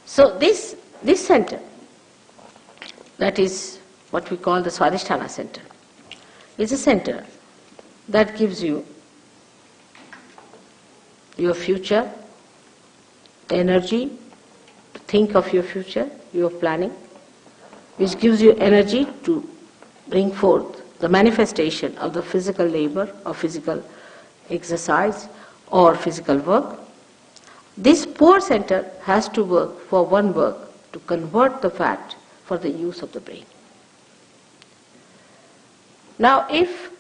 So this center, that is what we call the Swadishtan Les center, is a center that gives you your future, energy to think of your future, your planning, which gives you energy to bring forth the manifestation of the physical labor or physical exercise or physical work. This power center has to work for one work, to convert the fat for the use of the brain. Now if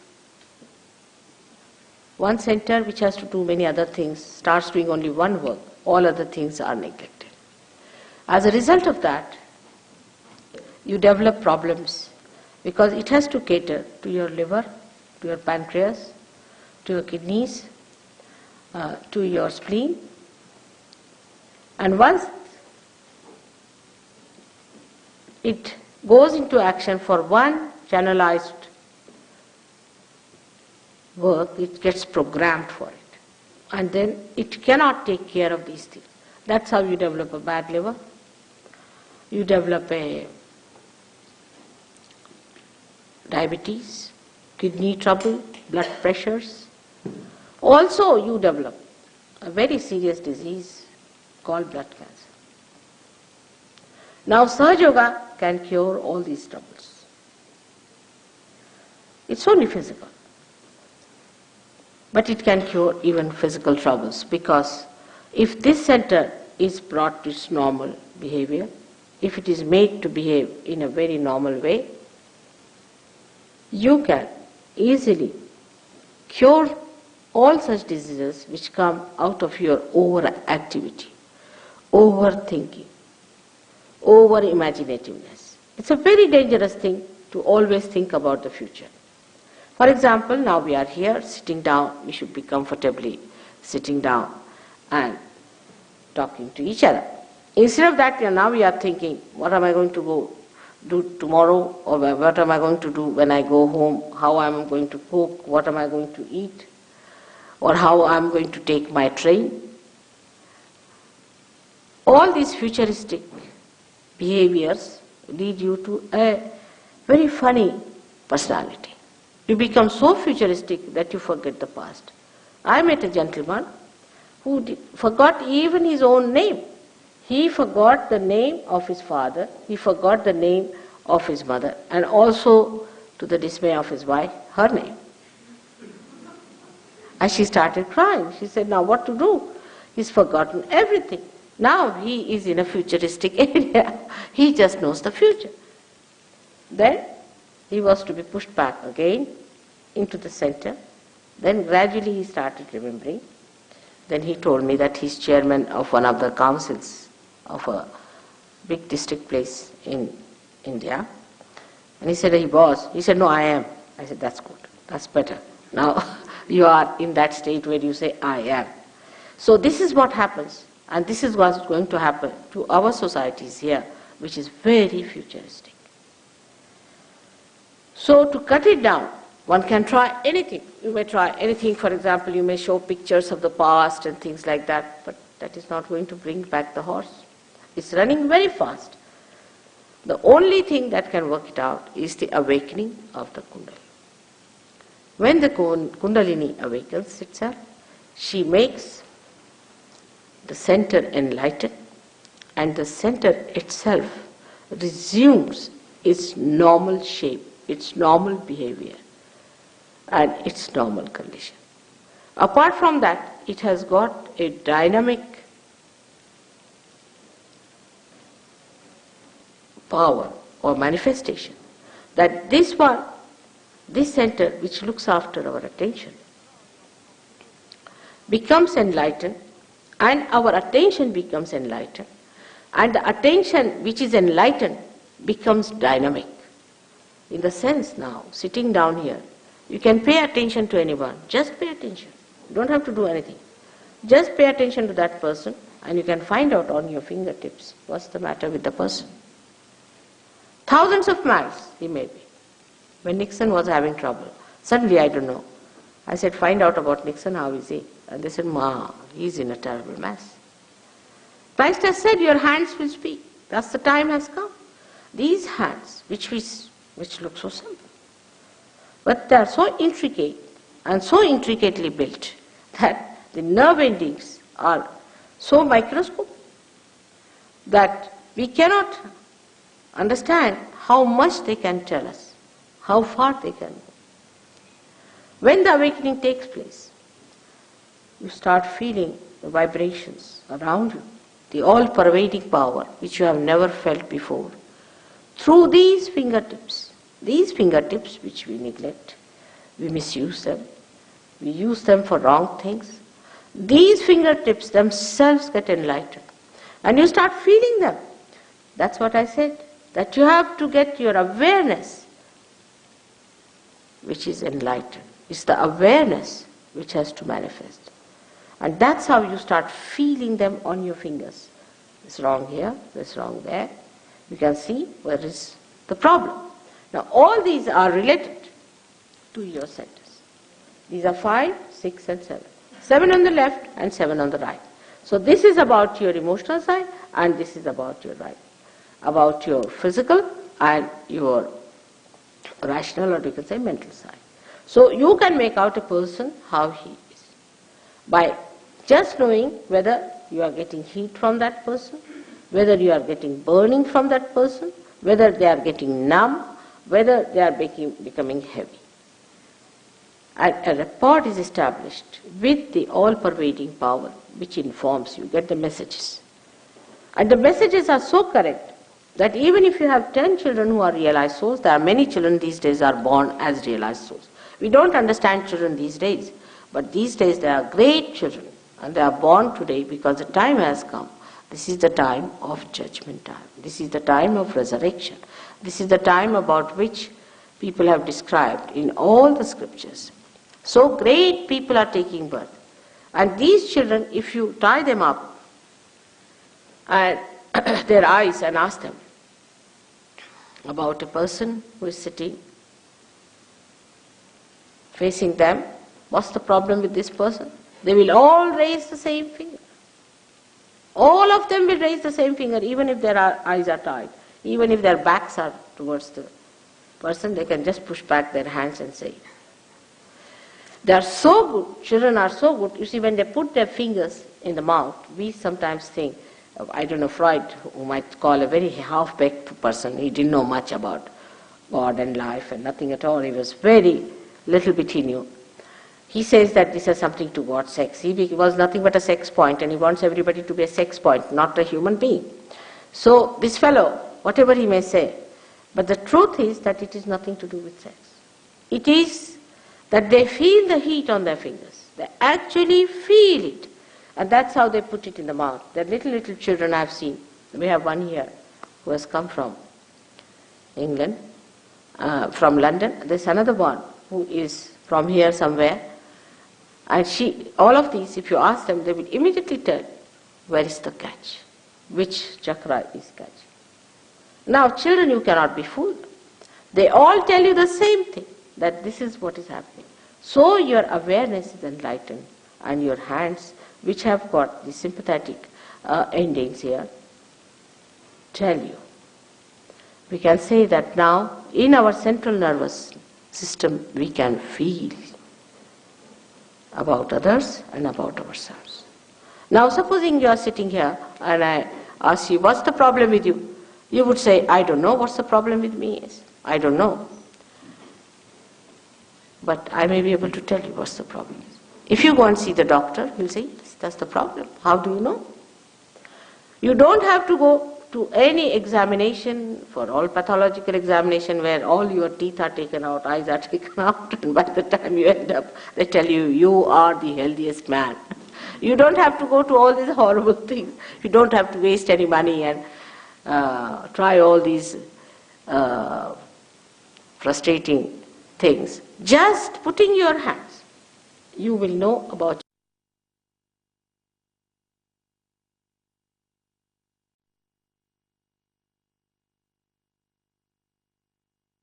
one center which has to do many other things starts doing only one work, all other things are neglected. As a result of that, you develop problems because it has to cater to your liver, to your pancreas, to your kidneys, to your spleen. And once it goes into action for one generalized work, it gets programmed for it. And then it cannot take care of these things. That's how you develop a bad liver. You develop a diabetes, kidney trouble, blood pressures. Also you develop a very serious disease called blood cancer. Now Sahaja Yoga can cure all these troubles. It's only physical. But it can cure even physical troubles, because if this center is brought to its normal behavior, if it is made to behave in a very normal way, you can easily cure all such diseases which come out of your overactivity, overthinking, over-imaginativeness. It's a very dangerous thing to always think about the future. For example, now we are here sitting down, we should be comfortably sitting down and talking to each other. Instead of that, now we are thinking, what am I going to go do tomorrow, or what am I going to do when I go home, how am I going to cook, what am I going to eat, or how I am going to take my train. All these futuristic behaviors lead you to a very funny personality. You become so futuristic that you forget the past. I met a gentleman who forgot even his own name. He forgot the name of his father, he forgot the name of his mother, and also, to the dismay of his wife, her name. And she started crying. She said, now what to do? He's forgotten everything. Now he is in a futuristic area. He just knows the future. Then he was to be pushed back again into the center. Then gradually he started remembering. Then he told me that he's chairman of one of the councils of a big district place in India. And he said, he was. He said, no, I am. I said, that's good. That's better. Now you are in that state where you say, I am. So this is what happens. And this is what's going to happen to our societies here, which is very futuristic. So to cut it down, one can try anything. You may try anything. For example, you may show pictures of the past and things like that, but that is not going to bring back the horse. It's running very fast. The only thing that can work it out is the awakening of the Kundalini. When the Kundalini awakens itself, she makes the center enlighten, and the center itself resumes its normal shape, its normal behavior, and its normal condition. Apart from that, it has got a dynamic power or manifestation, that this center which looks after our attention becomes enlightened, and our attention becomes enlightened, and the attention which is enlightened becomes dynamic. In the sense now, sitting down here, you can pay attention to anyone, just pay attention. You don't have to do anything. Just pay attention to that person and you can find out on your fingertips what's the matter with the person. Thousands of miles he may be. When Nixon was having trouble, suddenly, I don't know, I said, find out about Nixon, how is he? And they said, Ma, he's in a terrible mess. Christ has said, your hands will speak. That's the time has come. These hands, which look so simple, but they are so intricate and so intricately built that the nerve endings are so microscopic that we cannot understand how much they can tell us, how far they can go. When the awakening takes place, you start feeling the vibrations around you, the all-pervading power which you have never felt before. Through these fingertips which we neglect, we misuse them, we use them for wrong things. These fingertips themselves get enlightened. And you start feeling them. That's what I said, that you have to get your awareness, which is enlightened. It's the awareness which has to manifest. And that's how you start feeling them on your fingers. It's wrong here, it's wrong there. You can see where is the problem. Now all these are related to your centers. These are 5, 6 and 7. 7 on the left and 7 on the right. So this is about your emotional side and this is about your right. About your physical and your rational, or you can say mental side. So you can make out a person how he is by just knowing whether you are getting heat from that person, whether you are getting burning from that person, whether they are getting numb, whether they are becoming heavy. And a rapport is established with the all-pervading power which informs you, get the messages. And the messages are so correct that even if you have 10 children who are realized souls, there are many children these days are born as realized souls. We don't understand children these days, but these days they are great children and they are born today because the time has come. This is the time of judgment time. This is the time of resurrection. This is the time about which people have described in all the scriptures. So great people are taking birth. And these children, if you tie them up and their eyes and ask them about a person who is sitting facing them, what's the problem with this person? They will all raise the same finger. All of them will raise the same finger, even if their eyes are tied. Even if their backs are towards the person, they can just push back their hands and say. They are so good, children are so good. You see, when they put their fingers in the mouth, we sometimes think, I don't know, Freud, who might call a very half-baked person, he didn't know much about God and life and nothing at all. He was very little bit he knew. He says that this has something to God, sex. He was nothing but a sex point, and he wants everybody to be a sex point, not a human being. So this fellow, whatever he may say, but the truth is that it is nothing to do with sex. It is that they feel the heat on their fingers. They actually feel it. And that's how they put it in the mouth. The little children I've seen. We have one here who has come from England, from London. There's another one who is from here somewhere. And all of these, if you ask them, they will immediately tell where is the catch, which chakra is catch. Now, children, you cannot be fooled. They all tell you the same thing, that this is what is happening. So your awareness is enlightened, and your hands, which have got the sympathetic endings here, tell you. We can say that now, in our central nervous system, we can feel about others and about ourselves. Now, supposing you are sitting here and I ask you, what's the problem with you? You would say, I don't know what's the problem with me is. I don't know. But I may be able to tell you what's the problem. If you go and see the doctor, he'll say, that's the problem. How do you know? You don't have to go to any examination, for all pathological examination where all your teeth are taken out, eyes are taken out, and by the time you end up, they tell you, you are the healthiest man. You don't have to go to all these horrible things. You don't have to waste any money and try all these frustrating things. Just putting your hands, you will know about